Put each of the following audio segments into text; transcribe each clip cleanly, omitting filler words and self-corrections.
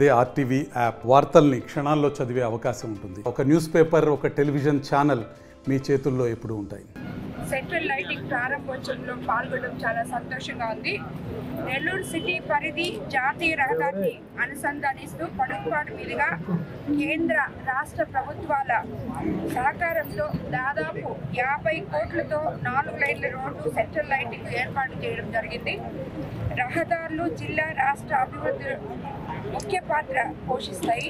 అదే RTV app వార్తల్ని క్షణాల్లో చదివే అవకాశం ఉంటుంది. ఒక న్యూస్ పేపర్, ఒక టెలివిజన్ ఛానల్ మీ చేతుల్లో ఎప్పుడూ ఉంటాయి. సెంట్రల్ లైటింగ్ ప్రారంభోత్సవంలో పాల్గొనడం చాలా సంతోషంగా ఉంది. నెల్లూరు సిటీ పరిధి జాతీయ రహదారిని అనుసంధానిస్తూ పడుగుపాటు మీదుగా కేంద్ర రాష్ట్ర ప్రభుత్వాల సహకారంతో దాదాపు 50 కోట్లతో 4 లైన్ల రోడ్డు సెంట్రల్ లైటింగ్ ఏర్పాటు చేయడం జరిగింది. రహదారులు జిల్లా రాష్ట్ర అభివృద్ధి ముఖ్య పాత్ర పోషిస్తాయి.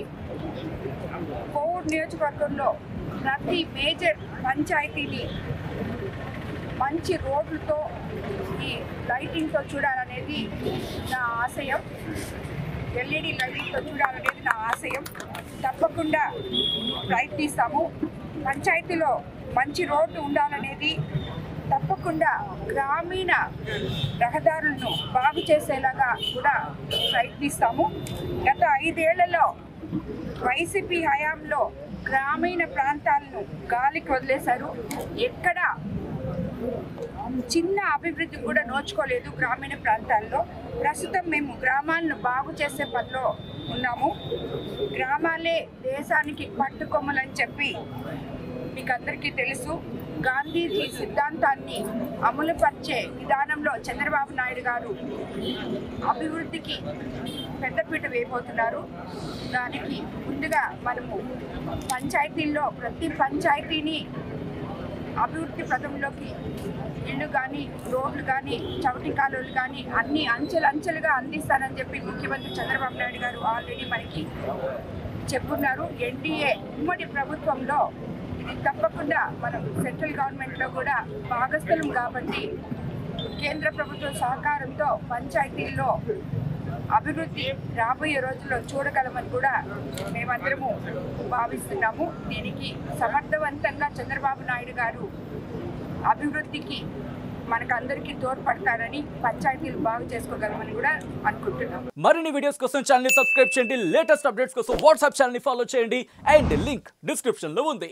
కోవూరు నియోజకవర్గంలో ప్రతి మేజర్ పంచాయతీని మంచి రోడ్లతో ఈ లైటింగ్తో చూడాలనేది నా ఆశయం. ఎల్ఈడి లైటింగ్తో చూడాలనేది నా ఆశయం. తప్పకుండా ప్రయత్నిస్తాము. పంచాయతీలో మంచి రోడ్డు ఉండాలనేది తప్పకుండా గ్రామీణ రహదారులను బాగు చేసేలాగా కూడా ప్రయత్నిస్తాము. గత 5 ఏళ్లలో వైసీపీ హయాంలో గ్రామీణ ప్రాంతాలను గాలికి వదిలేశారు. ఎక్కడ చిన్న అభివృద్ధి కూడా నోచుకోలేదు గ్రామీణ ప్రాంతాల్లో. ప్రస్తుతం మేము గ్రామాలను బాగు చేసే పనిలో ఉన్నాము. గ్రామాలే దేశానికి పట్టుకొమ్మలని చెప్పి మీకు అందరికీ తెలుసు. గాంధీజీ సిద్ధాంతాన్ని అమలుపరిచే విధానంలో చంద్రబాబు నాయుడు గారు అభివృద్ధికి పెద్దపీట వేయబోతున్నారు. దానికి ముందుగా మనము పంచాయతీల్లో ప్రతి పంచాయతీని అభివృద్ధి పథంలోకి ఇళ్ళు కానీ, రోడ్లు కానీ, చవటి కాలువలు కానీ అన్ని అంచెలుగా అందిస్తానని చెప్పి ముఖ్యమంత్రి చంద్రబాబు నాయుడు గారు ఆల్రెడీ మనకి చెప్పున్నారు. ఎన్డీఏ ఉమ్మడి ప్రభుత్వంలో ఇది తప్పకుండా మనం సెంట్రల్ గవర్నమెంట్లో కూడా భాగస్థలం కాబట్టి కేంద్ర ప్రభుత్వ సహకారంతో పంచాయతీల్లో అభివృద్ధి రాబోయే రోజుల్లో చూడగలమని కూడా మేమందరము భావిస్తున్నాము. దీనికి సమర్థవంతంగా చంద్రబాబు నాయుడు గారు అభివృద్ధికి మనకందరికీ తోడ్పడతారని, పంచాయతీలు బాగు చేసుకోగలమని కూడా అనుకుంటున్నాం. మరిన్ని వీడియోస్ కోసం ఛానల్ ని సబ్స్క్రైబ్ చేయండి. లేటెస్ట్ అప్డేట్స్ కోసం వాట్సాప్ ఛానల్ ని ఫాలో చేయండి. అండ్ లింక్ డిస్క్రిప్షన్ లో ఉంది.